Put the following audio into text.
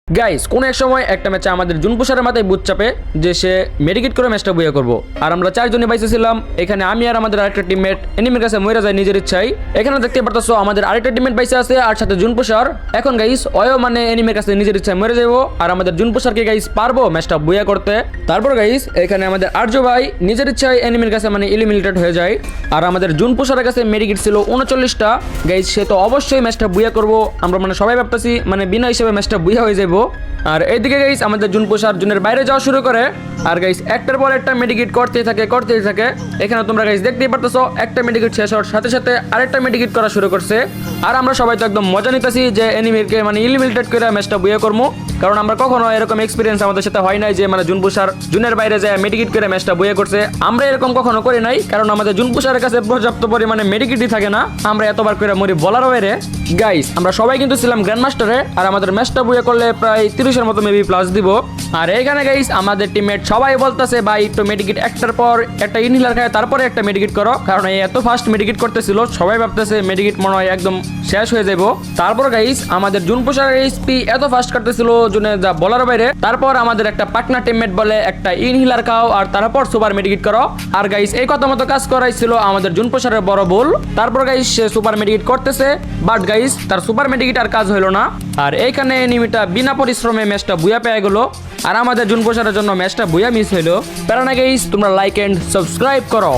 Guys কোন এক সময় একটা ম্যাচে আমাদের জুনপুষারের মাথায় বুট চাপে যে সে মেডিকেট করে ম্যাচটা বুয়া করবো আর আমরা চারজনই বাইসে ছিলাম। এখানে আমি আর আমাদের আরেকটা টিমমেট এনিমির কাছে মরে যায় নিজের ইচ্ছাই। এখানে দেখতে পারতেছো আমাদের আরেকটা টিমমেট বাইসে আছে আর সাথে জুনপুষার। এখন গাইস অয়ো মানে এনিমির কাছে নিজের ইচ্ছায় মরে যাবো আর আমাদের জুনপুষারকে গাইস পারবো ম্যাচটা বুয়া করতে। তারপর গাইস এখানে আমাদের আর্য ভাই নিজের ইচ্ছায় এনিমির কাছে মানে এলিমিনেটেড হয়ে যায় আর আমাদের জুনপুষারের কাছে মেডিকেট ছিল 39টা। গাইস সে তো অবশ্যই ম্যাচটা বুয়া করবো, আমরা মানে সবাই ভাবতেছি মানে বিনা হিসেবে ম্যাচটা বুয়া হয়ে যাবো। আর এইদিকে গাইস আমাদের জুনপুষার জুনের বাইরে যাওয়া শুরু করে আর গাইস একটার পর একটা মেডিকেট করতেই থাকে। এখানে তোমরা গাইস দেখতেই পারতেছো একটা মেডিকেট শেষ হওয়ার সাথে সাথে আরেকটা মেডিকেট করা শুরু করছে আর আমরা সবাই তো একদম মজা নিতেছি যে এনিমিকে মানে এলিমিনেটেড করে ম্যাচটা বুয়া করবো, কারণ আমরা কখনো এরকম এক্সপিরিয়েন্স আমাদের সাথে হয় নাই যে মানে জুনপুষার জুনের বাইরে যায় মেডিকেট করে ম্যাচটা বুয়া করছে। আমরা এরকম কখনো করি নাই কারণ আমাদের জুনপুষারের কাছে পর্যাপ্ত পরিমাণে মেডিকেটই থাকে না, আমরা এতবার করে মরি বলার বাইরে। গাইস আমরা সবাই কিন্তু ছিলাম গ্র্যান্ড মাস্টারে আর আমাদের ম্যাচটা বুয়া করলে প্রায় 30-এর মতো মেবি প্লাস দিব। আর এইখানে গাইস আমাদের টিমমেট সবাই বলতেছে ভাই একটু মেডিকেট একটার পর একটা ইনহিলার খায় তারপরে একটা মেডিকেট করো, কারণ এই এত ফাস্ট মেডিকেট করতেছিল সবাই ভাবতেছে মেডিকেট মনে হয় একদম শেষ হয়ে যাবো। তারপর গাইস আমাদের জুনপুষারের এইচপি এত ফাস্ট কাটতেছিল জুনে যা বলার বাইরে। তারপর আমাদের একটা পার্টনার টিমমেট বলে একটা ইনহিলার খাও আর তারপর সুপার মেডিকেট করো। আর গাইস এই কথা মতো কাজ করাইছিল আমাদের জুনপুষারের বড় ভুল। তারপর গাইস সে সুপার মেডিকেট করতেছে বাট গাইস তার সুপার মেডিকেট আর কাজ হইলো না আর এইখানে এনিমিটা বিনা পরিশ্রমে ম্যাচটা বুয়া পেয়ে গেল আর আমাদের জুনপুষারের জন্য ম্যাচটা বুয়া মিস হইলো। প্যারা না গাইস তোমরা লাইক এন্ড সাবস্ক্রাইব করো।